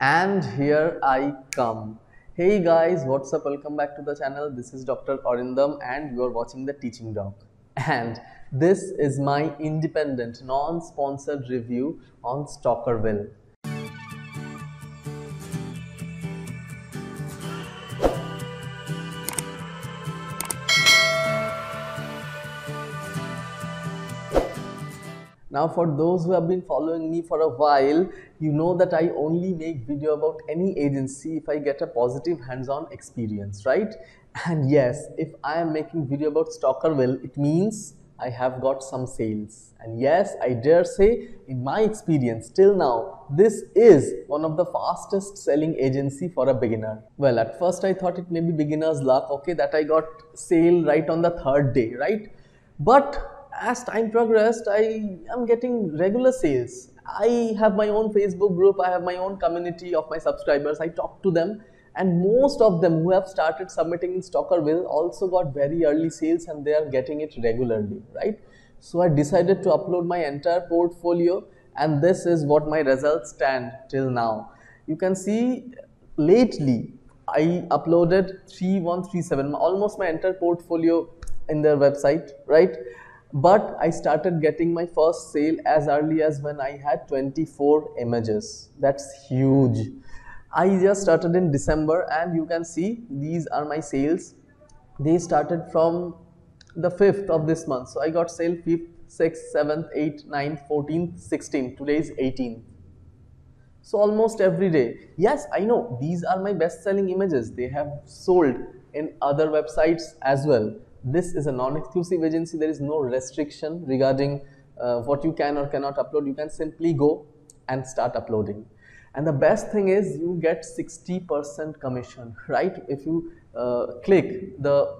And here I come. Hey guys, what's up? Welcome back to the channel. This is Dr. Arindam and you are watching the Teaching Dog. And this is my independent, non-sponsored review on Stockerville. Now for those who have been following me for a while, you know that I only make video about any agency if I get a positive hands-on experience, right? And yes, if I am making video about Stockerville, it means I have got some sales. And yes, I dare say, in my experience till now, this is one of the fastest selling agency for a beginner. Well, at first I thought it may be beginner's luck, okay, that I got sale right on the third day, right? But as time progressed, I am getting regular sales. I have my own Facebook group, I have my own community of my subscribers. I talk to them, and most of them who have started submitting in Stockerville also got very early sales and they are getting it regularly, right? So I decided to upload my entire portfolio, and this is what my results stand till now. You can see lately I uploaded 3137, almost my entire portfolio in their website, right? But I started getting my first sale as early as when I had 24 images. That's huge. I just started in December, and you can see these are my sales. They started from the 5th of this month. So I got sale 5th, 6th, 7th, 8th, 9th, 14th, 16th. Today is 18th. So almost every day. Yes, I know these are my best selling images. They have sold in other websites as well. This is a non-exclusive agency. There is no restriction regarding what you can or cannot upload. You can simply go and start uploading. And the best thing is you get 60% commission, right? If you click the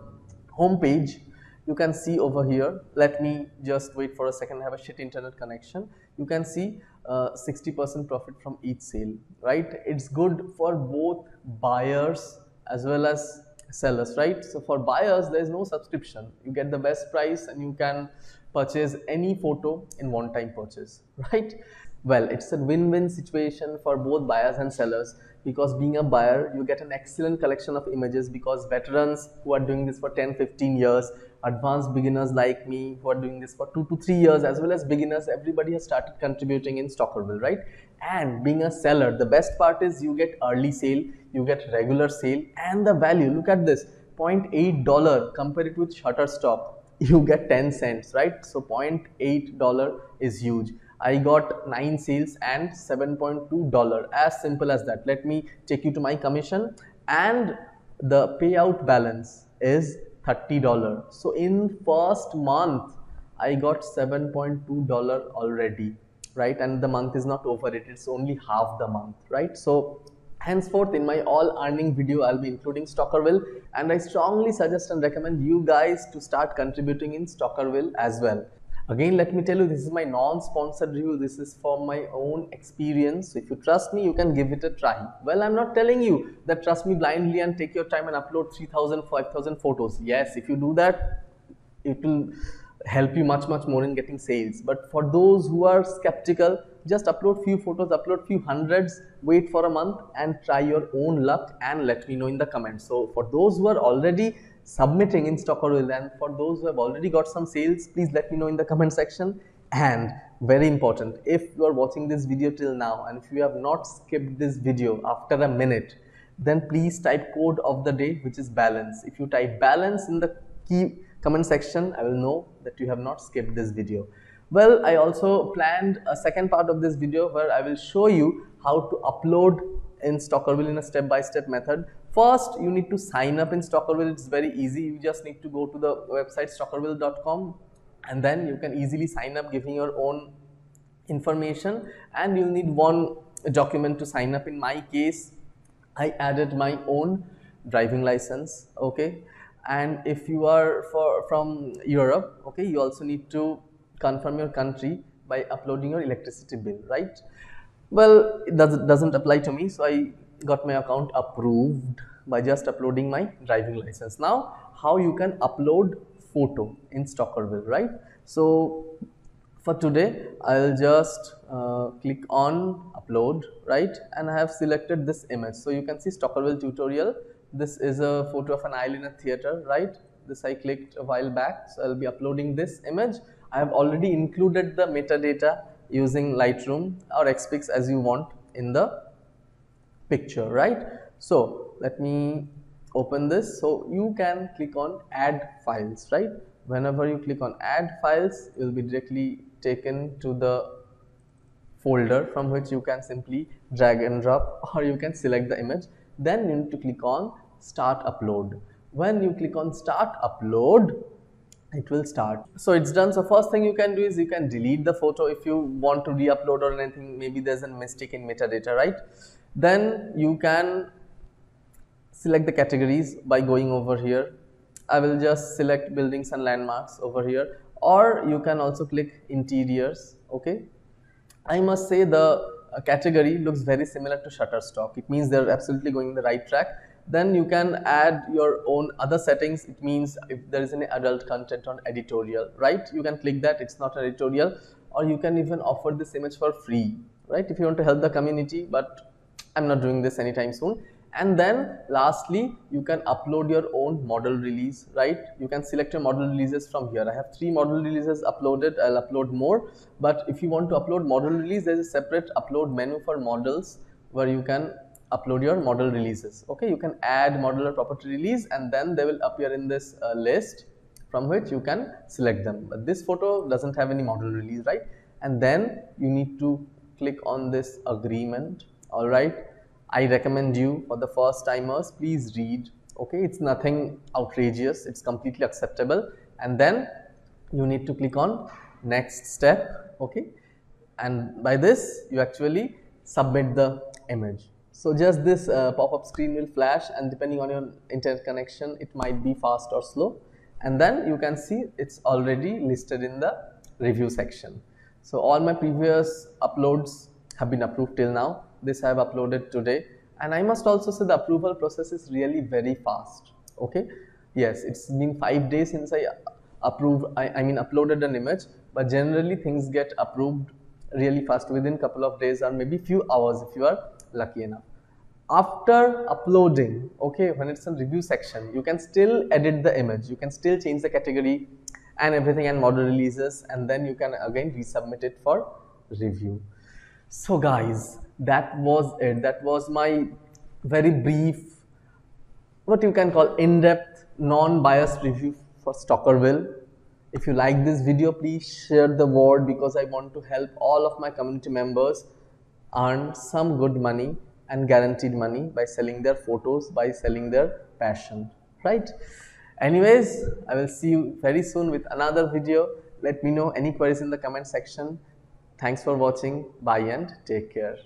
home page, you can see over here. Let me just wait for a second. I have a shit internet connection. You can see 60% profit from each sale, right? It's good for both buyers as well as sellers, right? So for buyers, there is no subscription. You get the best price and you can purchase any photo in one time purchase, right? Well, it's a win-win situation for both buyers and sellers, because being a buyer, you get an excellent collection of images, because veterans who are doing this for 10-15 years, advanced beginners like me who are doing this for 2 to 3 years, as well as beginners, everybody has started contributing in Stockerville, right? And being a seller, the best part is you get early sale, you get regular sale, and the value, look at this, $0.8, compare it with Shutterstock, you get 10 cents, right? So $0.8 is huge. I got 9 sales and $7.2, as simple as that. Let me take you to my commission, and the payout balance is $30. So in first month I got $7.2 already, right? And the month is not over, it's only half the month, right? So henceforth in my all earning video I'll be including Stockerville, and I strongly suggest and recommend you guys to start contributing in Stockerville as well. Again, let me tell you, this is my non-sponsored review. This is from my own experience. If you trust me, you can give it a try. Well, I'm not telling you that trust me blindly and take your time and upload 3,000, 5,000 photos. Yes, if you do that, it will help you much more in getting sales. But for those who are skeptical, just upload few photos, upload few hundreds, wait for a month and try your own luck and let me know in the comments. So for those who are already submitting in Stockerville, and for those who have already got some sales, please let me know in the comment section. And very important, if you are watching this video till now and if you have not skipped this video after a minute, then please type code of the day, which is balance. If you type balance in the key comment section, I will know that you have not skipped this video. Well, I also planned a second part of this video where I will show you how to upload in Stockerville in a step-by-step method. First, you need to sign up in Stockerville. It's very easy. You just need to go to the website stockerville.com, and then you can easily sign up giving your own information, and you need one document to sign up. In my case, I added my own driving license, okay? And if you are from Europe, okay, you also need to confirm your country by uploading your electricity bill, right? Well, it doesn't apply to me, so I got my account approved by just uploading my driving license. Now, how you can upload photo in Stockerville, right? So For today, I'll just click on upload, right? And I have selected this image. So you can see Stockerville tutorial. This is a photo of an aisle in a theater, right? This I clicked a while back. So I'll be uploading this image. I have already included the metadata using Lightroom or Xpix as you want in the picture, right? So let me open this. So you can click on add files, right? Whenever you click on add files, you'll be directly taken to the folder from which you can simply drag and drop, or you can select the image. Then you need to click on start upload. When you click on start upload, it will start. So it's done. So first thing you can do is you can delete the photo if you want to re-upload or anything. Maybe there's a mistake in metadata, right? Then you can select the categories by going over here. I will just select buildings and landmarks over here, or you can also click interiors. Okay, I must say the category looks very similar to Shutterstock. It means they're absolutely going the right track. Then you can add your own other settings. It means if there is any adult content on editorial, right? You can click that, it's not an editorial, or you can even offer this image for free, right? If you want to help the community, but I'm not doing this anytime soon. And then lastly, you can upload your own model release, right? You can select your model releases from here. I have 3 model releases uploaded. I'll upload more, but if you want to upload model release, there's a separate upload menu for models where you can upload your model releases. Okay, you can add modular property release, and then they will appear in this list from which you can select them. But this photo doesn't have any model release, right? And then you need to click on this agreement. All right, I recommend you, for the first timers, please read. Okay, it's nothing outrageous, it's completely acceptable. And then you need to click on next step. Okay, and by this you actually submit the image. So just this pop-up screen will flash, and depending on your internet connection, it might be fast or slow. And then you can see it's already listed in the review section. So all my previous uploads have been approved till now. This I have uploaded today, and I must also say the approval process is really very fast. Okay, yes, it's been 5 days since I uploaded an image, but generally things get approved really fast within couple of days, or maybe few hours if you are lucky enough. After uploading, okay, when it's in review section, you can still edit the image, you can still change the category and everything and model releases, and then you can again resubmit it for review. So guys, that was it. That was my very brief, what you can call in-depth, non-biased review for Stockerville. If you like this video, please share the word, because I want to help all of my community members earn some good money and guaranteed money by selling their photos, by selling their passion, right? Anyways, I will see you very soon with another video. Let me know any queries in the comment section. Thanks for watching. Bye and take care.